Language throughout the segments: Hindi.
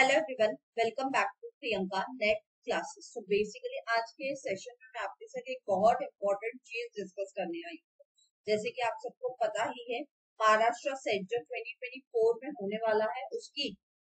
Hello everyone, welcome back to Priyanka net classes. So basically आज के सेशन में मैं आपके साथ एक बहुत इंपॉर्टेंट चीज डिस्कस करने आई हूँ। जैसे कि आप सबको पता ही है, महाराष्ट्र सेट जो 2024 में होने वाला है उसकी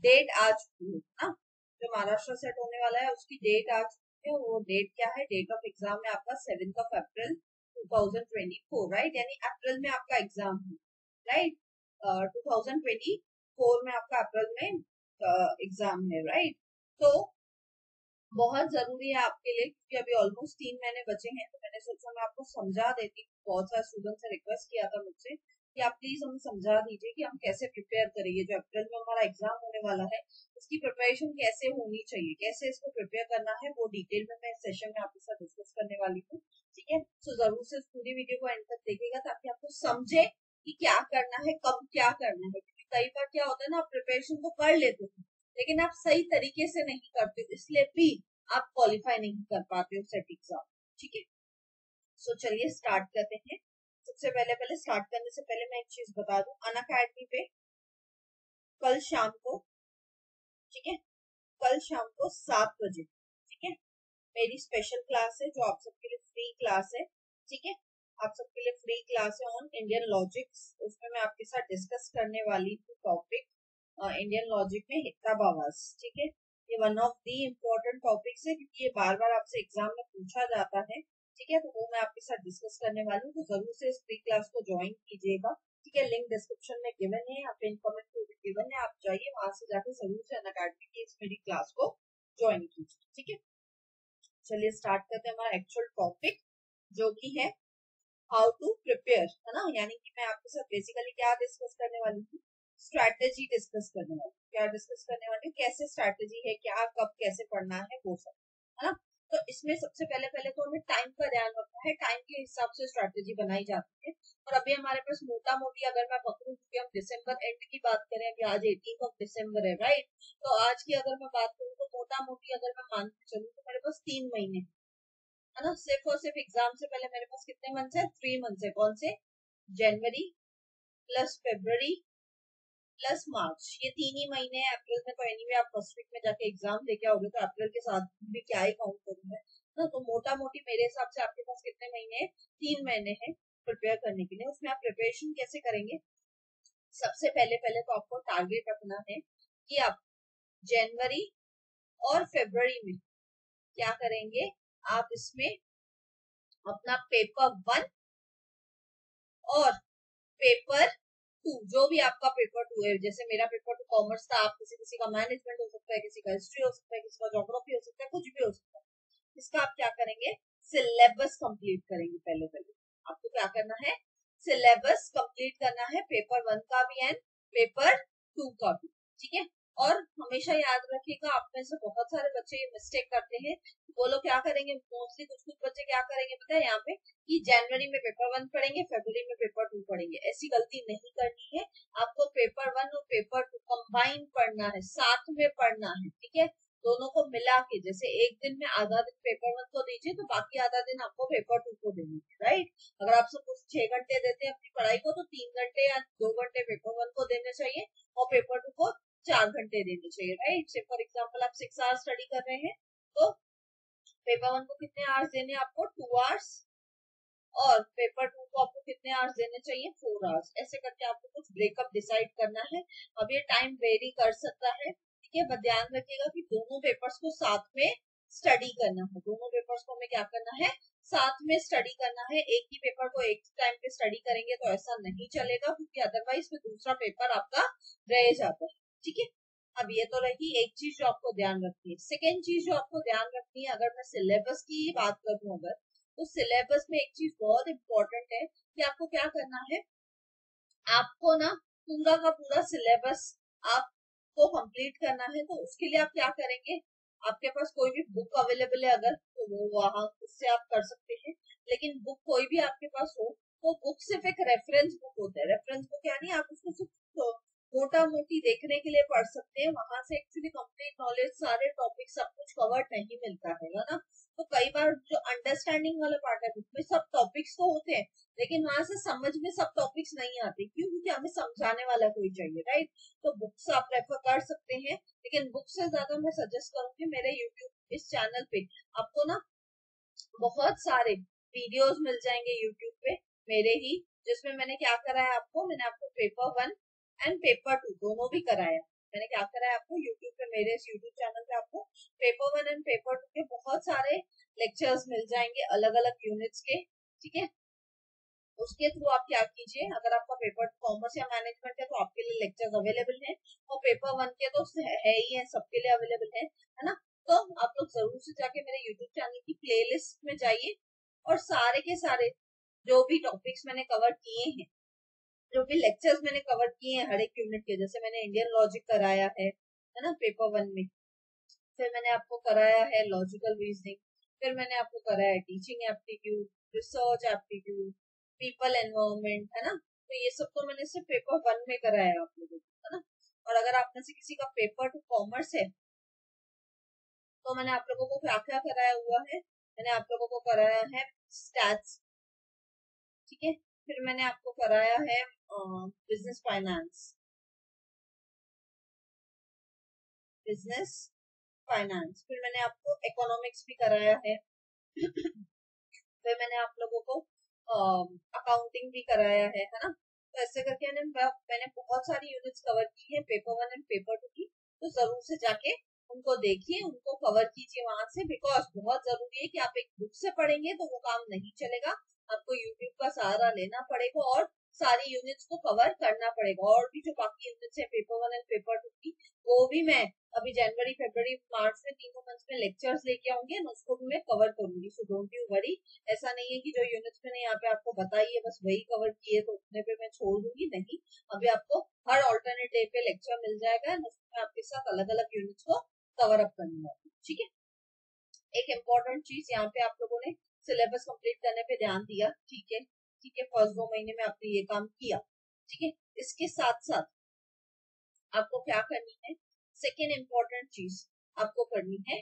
डेट आ चुकी है ना। जो महाराष्ट्र सेट होने वाला है उसकी डेट आ चुकी है। वो डेट क्या है? डेट ऑफ एग्जाम है आपका 7 अप्रैल 2024, राइट? यानी अप्रैल में आपका एग्जाम है, राइट? 2024 में आपका अप्रैल में एग्जाम है, राइट? तो बहुत जरूरी है आपके लिए, क्योंकि अभी ऑलमोस्ट 3 महीने बचे हैं। तो मैंने सोचा मैं आपको समझा देती हूँ। बहुत सारे स्टूडेंट्स ने रिक्वेस्ट किया था मुझसे कि आप प्लीज हमें समझा दीजिए कि हम कैसे प्रिपेयर करेंगे। जो अप्रैल में हमारा एग्जाम होने वाला है उसकी प्रिपरेशन कैसे होनी चाहिए, कैसे इसको प्रिपेयर करना है, वो डिटेल में मैं इस सेशन में आपके साथ डिस्कस करने वाली हूँ। ठीक है, तो जरूर से पूरी वीडियो को एंड तक देखिएगा ताकि आपको समझे कि क्या करना है, कब क्या करना है। क्योंकि कई बार क्या होता है ना, आप प्रिपरेशन तो कर लेते हो लेकिन आप सही तरीके से नहीं करते, इसलिए भी आप क्वालिफाई नहीं कर पाते हो सेट एग्जाम। ठीक है, सो चलिए स्टार्ट करते हैं। सबसे पहले स्टार्ट करने से पहले मैं एक चीज बता दूं, अनअकैडमी पे कल शाम को, ठीक है, कल शाम को 7 बजे, ठीक है, मेरी स्पेशल क्लास है जो आप सबके लिए फ्री क्लास है। ठीक है, आप सबके लिए फ्री क्लास है ऑन इंडियन लॉजिक्स। उसमें मैं आपके साथ डिस्कस करने वाली हूँ टॉपिक इंडियन लॉजिक में हिसाब आवाज। ठीक है, ये one of the important topics है क्योंकि ये बार बार आपसे एग्जाम में पूछा जाता है। ठीक है, तो वो मैं आपके साथ डिस्कस करने वाली हूँ, तो जरूर से इस फ्री क्लास को ज्वाइन कीजिएगा। ठीक है, लिंक डिस्क्रिप्शन में गिवन है, आप इनकमेंट में भी गिवन है, आप जाइए वहां से जाकर जरूर से अनअकैडमी की इस मेरी क्लास को ज्वाइन कीजिए। ठीक है, चलिए स्टार्ट करते हैं हमारा एक्चुअल टॉपिक जो कि है हाउ टू प्रिपेयर, है ना। यानी कि मैं आपके साथ बेसिकली क्या डिस्कस करने वाली हूँ, स्ट्रैटेजी डिस्कस करने वाली हूँ। क्या डिस्कस करने वाली हूँ, कैसे स्ट्रैटेजी है, क्या कब कैसे पढ़ना है, वो सब, है ना। तो इसमें सबसे पहले तो हमें टाइम का ध्यान रखना है। टाइम के हिसाब से स्ट्रैटेजी बनाई जाती है। और अभी हमारे पास मोटा मोटी अगर मैं पकड़ूं, क्योंकि हम दिसंबर एंड की बात करें, अभी आज 18 दिसंबर है, राइट? तो आज की अगर मैं बात करूँ तो मोटा मोटी अगर मैं मान के चलूँ तो मेरे पास 3 महीने, है ना। सिर्फ और सिर्फ एग्जाम से पहले मेरे पास कितने मंथ है? 3 मंथ है। कौन से? जनवरी प्लस फेब्रुवरी प्लस मार्च, ये 3 ही महीने हैं। अप्रैल में तो एनीवे आप फर्स्ट वीक में जाके एग्जाम देके आओगे, तो अप्रैल के साथ भी क्या ही काउंट करूंगा ना। तो मोटा मोटी मेरे हिसाब से आपके पास कितने महीने हैं? 3 महीने हैं प्रिपेयर करने के लिए। उसमें आप प्रिपरेशन कैसे करेंगे? सबसे पहले तो आपको टारगेट रखना है कि आप जनवरी और फेब्रुवरी में क्या करेंगे, आप इसमें अपना पेपर 1 और पेपर 2, जो भी आपका पेपर 2 है, जैसे मेरा पेपर 2 कॉमर्स था, आप किसी का मैनेजमेंट हो सकता है, किसी का हिस्ट्री हो सकता है, किसी का ज्योग्राफी हो सकता है, कुछ भी हो सकता है। इसका आप क्या करेंगे? सिलेबस कंप्लीट करेंगे। पहले आपको क्या करना है? सिलेबस कंप्लीट करना है, पेपर 1 का भी एंड पेपर 2 का भी। ठीक है, और हमेशा याद रखिएगा, आप में से बहुत सारे बच्चे ये मिस्टेक करते हैं। वो लोग क्या करेंगे, मोस्टली कुछ बच्चे क्या करेंगे पता है, यहाँ पे कि जनवरी में पेपर 1 पढ़ेंगे, फरवरी में पेपर 2 पढ़ेंगे। ऐसी गलती नहीं करनी है। आपको पेपर 1 और पेपर 2 कंबाइन पढ़ना है, साथ में पढ़ना है। ठीक है, दोनों को मिला के, जैसे एक दिन में आधा दिन पेपर 1 को दीजिए तो बाकी आधा दिन आपको पेपर 2 को देंगे, राइट? अगर आप सपोज 6 घंटे देते हैं अपनी पढ़ाई को, तो 3 घंटे या 2 घंटे पेपर 1 को देने चाहिए और पेपर 2 को 4 घंटे देने चाहिए, राइट? से फॉर एग्जाम्पल आप 6 आवर्स स्टडी कर रहे हैं तो पेपर 1 को कितने आवर्स देने? आपको 2 आवर्स, और पेपर 2 को आपको कितने आवर्स देने चाहिए? 4 आवर्स। ऐसे करके आपको कुछ ब्रेकअप डिसाइड करना है। अब ये टाइम वेरी कर सकता है, ठीक है, बस ध्यान रखिएगा कि दोनों पेपर्स को साथ में स्टडी करना है। दोनों पेपर्स को हमें क्या करना है? साथ में स्टडी करना है। एक ही पेपर को एक टाइम पे स्टडी करेंगे तो ऐसा नहीं चलेगा, क्योंकि अदरवाइज फिर दूसरा पेपर आपका रह जाता है। ठीक है, अब ये तो रही एक चीज जो आपको ध्यान रखनी है। सेकेंड चीज जो आपको ध्यान रखनी है, अगर मैं सिलेबस की बात करूं, अगर तो सिलेबस में एक चीज बहुत इंपॉर्टेंट है कि आपको क्या करना है, आपको ना पूरा का पूरा सिलेबस आपको कंप्लीट करना है। तो उसके लिए आप क्या करेंगे, आपके पास कोई भी बुक अवेलेबल है अगर, तो वो वहां उससे आप कर सकते हैं। लेकिन बुक कोई भी आपके पास हो, तो बुक सिर्फ एक रेफरेंस बुक होता है। रेफरेंस बुक यानी आप उसको सिर्फ मोटा मोटी देखने के लिए पढ़ सकते हैं, वहां से एक्चुअली कंप्लीट नॉलेज सारे टॉपिक सब कुछ कवर नहीं मिलता है ना। तो कई बार जो अंडरस्टैंडिंग वाला पार्ट है बुक में सब टॉपिक्स तो होते हैं, लेकिन वहां से समझ में सब टॉपिक्स नहीं आते, क्यों? क्योंकि हमें समझाने वाला कोई चाहिए, राइट। तो बुक्स आप रेफर कर सकते हैं, लेकिन बुक से ज्यादा मैं सजेस्ट करूंगी मेरे यूट्यूब इस चैनल पे आपको ना बहुत सारे वीडियोस मिल जाएंगे यूट्यूब पे मेरे ही, जिसमें मैंने क्या कराया आपको, मैंने आपको पेपर 1 एंड पेपर 2 दोनों भी कराया। मैंने क्या कराया आपको यूट्यूब पे, मेरे इस यूट्यूब चैनल पे आपको पेपर 1 एंड पेपर 2 के बहुत सारे लेक्चर्स मिल जाएंगे अलग अलग यूनिट्स के, ठीक है। उसके थ्रू आप क्या कीजिए, अगर आपका पेपर कॉमर्स या मैनेजमेंट है तो आपके लिए लेक्चर्स अवेलेबल हैं, और पेपर 1 के तो है ही है, सबके लिए अवेलेबल है ना। तो आप लोग जरूर से जाके मेरे यूट्यूब चैनल की प्लेलिस्ट में जाइए, और सारे के सारे जो भी टॉपिक्स मैंने कवर किए हैं, जो भी लेक्चर्स मैंने कवर किए हैं हर एक यूनिट के, जैसे मैंने इंडियन लॉजिक कराया है ना पेपर 1 में, फिर मैंने आपको कराया है लॉजिकल रीजनिंग, फिर मैंने आपको कराया है teaching aptitude, research aptitude, people environment, है ना। तो ये सब तो मैंने सिर्फ पेपर 1 में कराया है आप लोगों को, है ना। और अगर आप में से किसी का पेपर 2 कॉमर्स है, तो मैंने आप लोगों को क्या क्या कराया हुआ है, मैंने आप लोगों को कराया है स्टैट्स, ठीक है। फिर मैंने आपको कराया है बिजनेस फाइनेंस, बिजनेस फाइनेंस, फिर मैंने आपको इकोनॉमिक्स भी कराया है फिर मैंने आप लोगों को अकाउंटिंग भी कराया है ना। तो ऐसे करके मैंने बहुत सारी यूनिट्स कवर की है पेपर 1 एंड पेपर 2 की, तो जरूर से जाके उनको देखिए, उनको कवर कीजिए वहां से, बिकॉज बहुत जरूरी है कि आप एक बुक से पढ़ेंगे तो वो काम नहीं चलेगा, आपको यूट्यूब का सहारा लेना पड़ेगा और सारी यूनिट्स को कवर करना पड़ेगा। और भी जो बाकी यूनिट्स है पेपर 1 एंड पेपर 2 की, वो भी मैं अभी जनवरी फरवरी मार्च में तीनों मंथ में लेक्चर्स लेके आऊंगी, उसको भी मैं कवर करूंगी, सो डोंट यू वरी। ऐसा नहीं है कि जो यूनिट्स मैंने यहाँ पे आपको बताई है बस वही कवर किए तो उतने पे मैं छोड़ दूंगी, नहीं। अभी आपको हर ऑल्टरनेट डे पे लेक्चर मिल जाएगा, उसमें आपके साथ अलग अलग यूनिट्स को कवर अप करने वाली, ठीक है। एक इम्पोर्टेंट चीज यहाँ पे आप लोगों ने सिलेबस कंप्लीट करने पे ध्यान दिया, ठीक है, ठीक है, फर्स्ट 2 महीने में आपने ये काम किया, ठीक है। इसके साथ साथ आपको क्या करनी है, सेकेंड इम्पोर्टेंट चीज आपको करनी है,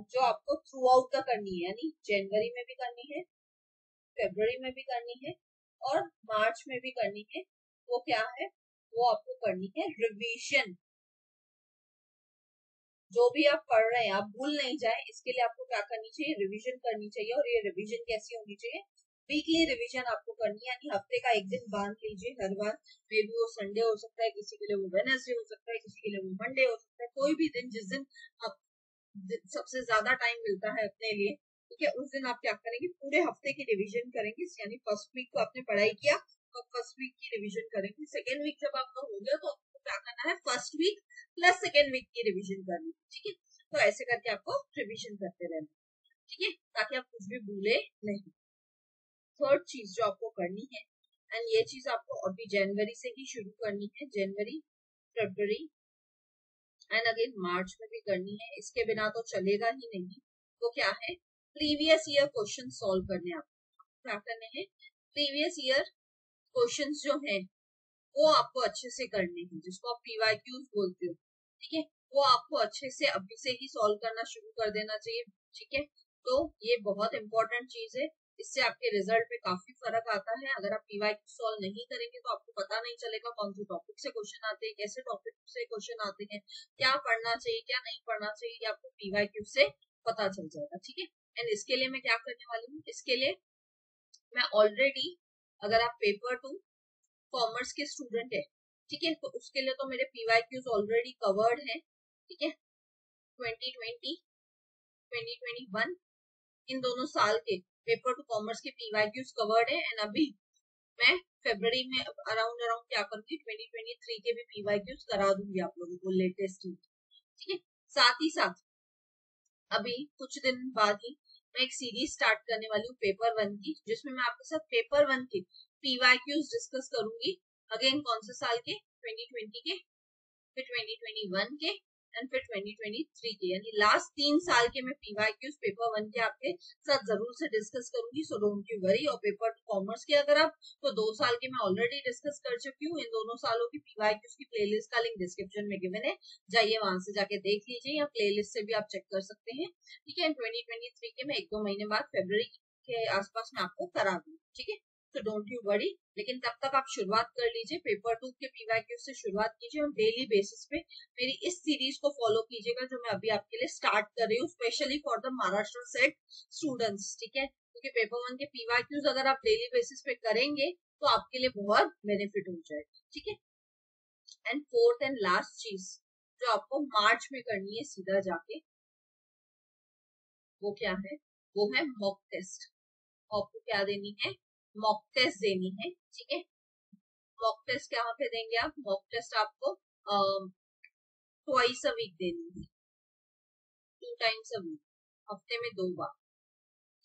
जो आपको थ्रू आउट का करनी है, यानी जनवरी में भी करनी है, फरवरी में भी करनी है, और मार्च में भी करनी है। वो क्या है, वो आपको करनी है रिवीजन। जो भी आप पढ़ रहे हैं आप भूल नहीं जाए, इसके लिए आपको क्या करनी चाहिए, रिवीजन करनी चाहिए। और ये रिवीजन कैसी होनी चाहिए, वीकली रिवीजन आपको करनी है, यानी हफ्ते का एक दिन बांध लीजिए हर बार, मे बी वो संडे हो सकता है, किसी के लिए वो वेडनेसडे हो सकता है, किसी के लिए वो मंडे हो सकता है, कोई भी दिन जिस दिन आप सबसे ज्यादा टाइम मिलता है अपने लिए, ठीक है, उस दिन आप क्या करेंगे, पूरे हफ्ते की रिवीजन करेंगे, यानी फर्स्ट वीक को आपने पढ़ाई किया तो फर्स्ट वीक की रिवीजन करेंगे, सेकेंड वीक जब आपका हो गया तो आपको क्या करना है, first week plus second week की रिवीजन करनी, ठीक है। तो ऐसे करके आपको रिवीजन करते रहना, ठीक है, ताकि आप कुछ भी भूले नहीं। थर्ड चीज जो आपको करनी है, एंड ये चीज आपको अभी जनवरी से ही शुरू करनी है, जनवरी फरवरी एंड अगेन मार्च में भी करनी है, इसके बिना तो चलेगा ही नहीं। तो क्या है, प्रीवियस ईयर क्वेश्चन सॉल्व करने आपको क्या करने हैं, प्रीवियस ईयर क्वेश्चंस जो हैं वो आपको अच्छे से करने हैं, जिसको आप पीवाईक्यूज बोलते हो, ठीक है, वो आपको अच्छे से अभी से ही सॉल्व करना शुरू कर देना चाहिए, ठीक है। तो ये बहुत इंपॉर्टेंट चीज है, इससे आपके रिजल्ट पे काफी फर्क आता है। अगर आप पीवाईक्यू सॉल्व नहीं करेंगे तो आपको पता नहीं चलेगा कौन से टॉपिक से क्वेश्चन आते हैं, कैसे टॉपिक से क्वेश्चन आते हैं, क्या पढ़ना चाहिए क्या नहीं पढ़ना चाहिए, ये आपको पीवाईक्यू से पता चल जाएगा, ठीक है। एंड इसके लिए मैं क्या करने वाली हूँ, इसके लिए मैं ऑलरेडी, अगर आप पेपर 2 कॉमर्स के स्टूडेंट है, ठीक है, तो उसके लिए तो मेरे पीवाईक्यूज ऑलरेडी कवर्ड हैं, ठीक है, 2020 2021 इन दोनों साल के पेपर 2 कॉमर्स के पीवाईक्यूज कवर्ड है। एंड अभी मैं फरवरी में अराउंड क्या करूंगी, 2023 के भी पीवाईक्यूज करा दूंगी आप लोगों को लेटेस्ट, ठीक है। साथ ही साथ अभी कुछ दिन बाद ही मैं एक सीरीज स्टार्ट करने वाली हूँ पेपर 1 की, जिसमें मैं आपके साथ पेपर 1 के पीवाईक्यूज डिस्कस करूंगी, अगेन कौन से साल के, 2020 के, फिर 2021 के एंड फिर 2023 के, यानी लास्ट 3 साल के मैं पीवाईक्यूज पेपर 1 के आपके साथ जरूर से डिस्कस करूंगी, सो डोंट यू वरी। और पेपर 2 कॉमर्स के अगर आप तो 2 साल के मैं ऑलरेडी डिस्कस कर चुकी हूँ। इन दोनों सालों की पीवाईक्यूज की प्लेलिस्ट का लिंक डिस्क्रिप्शन में गिवन है, जाइए वहां से जाके देख लीजिए, या प्लेलिस्ट से भी आप चेक कर सकते हैं। ठीक है, 2023 के मैं 1-2 महीने बाद फरवरी के आसपास में आपको करा दूंगी। ठीक है, तो डोंट यू वरी। लेकिन तब तक आप शुरुआत कर लीजिए, पेपर 2 के पीवाईक्यूज से शुरुआत कीजिए और डेली बेसिस पे मेरी इस सीरीज को फॉलो कीजिएगा जो मैं अभी आपके लिए स्टार्ट कर रही हूँ, specially for the Maharashtra set students. ठीक है, क्योंकि पेपर 1 के पीवाईक्यूज अगर आप डेली बेसिस पे करेंगे तो आपके लिए बहुत बेनिफिट हो जाएगा। ठीक है, एंड फोर्थ एंड लास्ट चीज जो आपको मार्च में करनी है सीधा जाके, वो क्या है? वो है मॉक टेस्ट। आपको क्या देनी है? मॉक टेस्ट देनी है। ठीक है, मॉक टेस्ट कहाँ पे देंगे आप? मॉक टेस्ट आपको ट्वाइस अ वीक देनी है, 2 टाइम्स अ वीक, हफ्ते में 2 बार।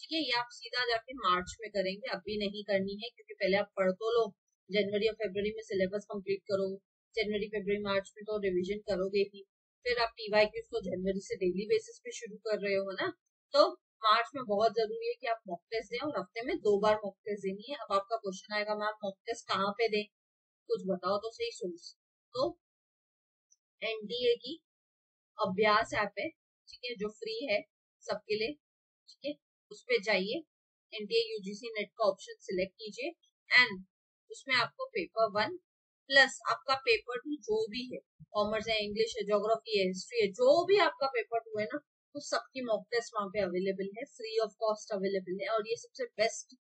ठीक है, ये आप सीधा जाके मार्च में करेंगे, अभी नहीं करनी है, क्योंकि पहले आप पढ़ तो लो, जनवरी और फरवरी में सिलेबस कंप्लीट करो, जनवरी फरवरी मार्च में तो रिवीजन करोगे ही, फिर आप पीवाईक्यूज को जनवरी से डेली बेसिस पे शुरू कर रहे हो ना, तो मार्च में बहुत जरूरी है कि आप मॉक टेस्ट दें, और हफ्ते में 2 बार मॉक टेस्ट देनी है। अब आपका क्वेश्चन आएगा, मैम मॉक टेस्ट कहाँ पे दें, कुछ बताओ तो सही सोर्स। तो एनडीए की अभ्यास ऐप है, ठीक है, जो फ्री है सबके लिए। ठीक है, उस पे जाइए, एनडीए यूजीसी नेट का ऑप्शन सिलेक्ट कीजिए, एंड उसमें आपको पेपर 1 प्लस आपका पेपर 2 जो भी है, कॉमर्स है, इंग्लिश है, ज्योग्राफी है, हिस्ट्री है, जो भी आपका पेपर 2 है ना, तो सबकी मॉक टेस्ट वहां पे अवेलेबल है, फ्री ऑफ कॉस्ट अवेलेबल है, और ये सबसे बेस्ट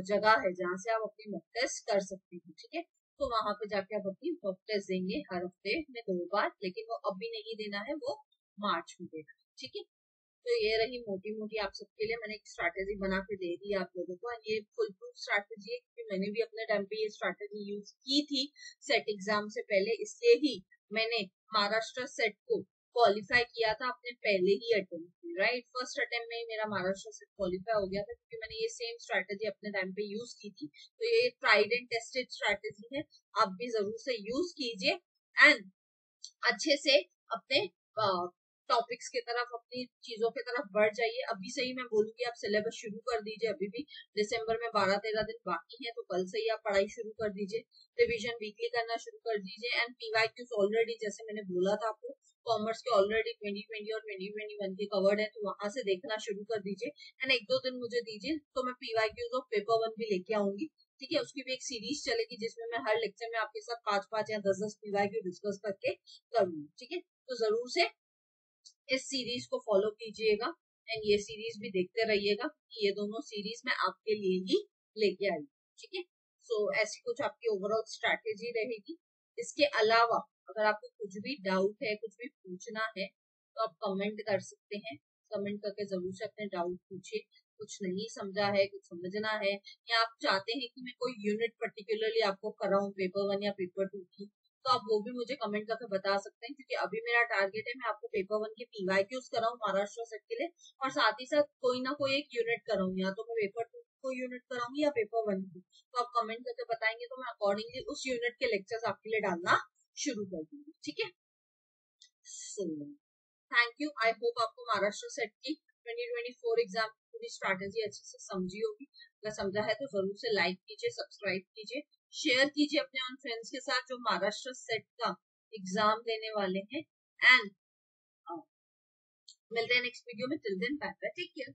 जगह है जहाँ से आप अपनी मॉक टेस्ट कर सकते हैं। ठीक है, तो वहां पे जाके आप अपनी मॉक टेस्ट देंगे हर हफ्ते में 2 बार, लेकिन वो अभी नहीं देना है, वो मार्च में देना है। ठीक है, तो ये रही मोटी मोटी आप सबके लिए मैंने एक स्ट्रैटेजी बना के दे दी आप लोगों को, ये फुल प्रूफ स्ट्रैटेजी है, क्योंकि मैंने भी अपने टाइम पे ये स्ट्रैटेजी यूज की थी सेट एग्जाम से पहले, इसलिए ही मैंने महाराष्ट्र सेट को क्वालिफाई किया था अपने पहले ही अटेम्प्ट में, राइट, फर्स्ट अटेम्प्ट में ही मेरा महाराष्ट्र सेट क्वालिफाई हो गया था, क्योंकि मैंने ये सेम स्ट्रैटेजी अपने टाइम पे यूज की थी। तो ये ट्राइड एंड टेस्टेड स्ट्रैटेजी है, आप भी जरूर से यूज कीजिए, एंड अच्छे से अपने टॉपिक्स की तरफ, अपनी चीजों की तरफ बढ़ जाइए। अभी से ही मैं बोलूंगी आप सिलेबस शुरू कर दीजिए, अभी भी दिसंबर में 12-13 दिन बाकी है, तो कल से ही आप पढ़ाई शुरू कर दीजिए, रिवीजन वीकली करना शुरू कर दीजिए, एंड पीवाईक्यूज ऑलरेडी जैसे मैंने बोला था आपको, कॉमर्स के ऑलरेडी 2020 और 2021 के कवर्ड है, तो वहां से देखना शुरू कर दीजिए, एंड 1-2 दिन मुझे दीजिए, तो मैं पीवाईक्यूज ऑफ पेपर 1 भी लेके आऊंगी। ठीक है, उसकी भी एक सीरीज चलेगी जिसमें मैं हर लेक्चर में आपके साथ 5-5 या 10-10 पीवाईक्यू डिस्कस करके करूंगी। ठीक है, तो जरूर से इस सीरीज को फॉलो कीजिएगा, एंड ये सीरीज भी देखते रहिएगा, कि ये दोनों सीरीज मैं आपके लिए ही लेके आई। ठीक है, सो ऐसी कुछ आपकी ओवरऑल स्ट्रैटेजी रहेगी। इसके अलावा अगर आपको कुछ भी डाउट है, कुछ भी पूछना है, तो आप कमेंट कर सकते हैं, कमेंट करके जरूर से अपने डाउट पूछिए, कुछ नहीं समझा है, कुछ समझना है, या आप चाहते हैं कि मैं कोई यूनिट पर्टिकुलरली आपको कराऊं पेपर 1 या पेपर 2 की, तो आप वो भी मुझे कमेंट करके बता सकते हैं, क्योंकि अभी मेरा टारगेट है मैं आपको पेपर 1 के पीवाईक्यूज कराऊं महाराष्ट्र सेट के लिए, और साथ ही साथ कोई ना कोई एक यूनिट कराऊं, या तो मैं पेपर 2 को यूनिट कराऊंगी या पेपर 1 की, तो आप कमेंट करके बताएंगे, तो मैं अकॉर्डिंगली उस यूनिट के लेक्चर्स आपके लिए डालना शुरू कर दूंगी। ठीक है, so thank you, I hope आपको महाराष्ट्र सेट की 2024 एग्जाम की पूरी स्ट्रैटेजी अच्छे से समझी होगी। अगर समझा है तो जरूर से लाइक कीजिए, सब्सक्राइब कीजिए, शेयर कीजिए अपने उन फ्रेंड्स के साथ जो महाराष्ट्र सेट का एग्जाम देने वाले हैं, एंड मिलते हैं नेक्स्ट वीडियो में, till then bye bye, take care.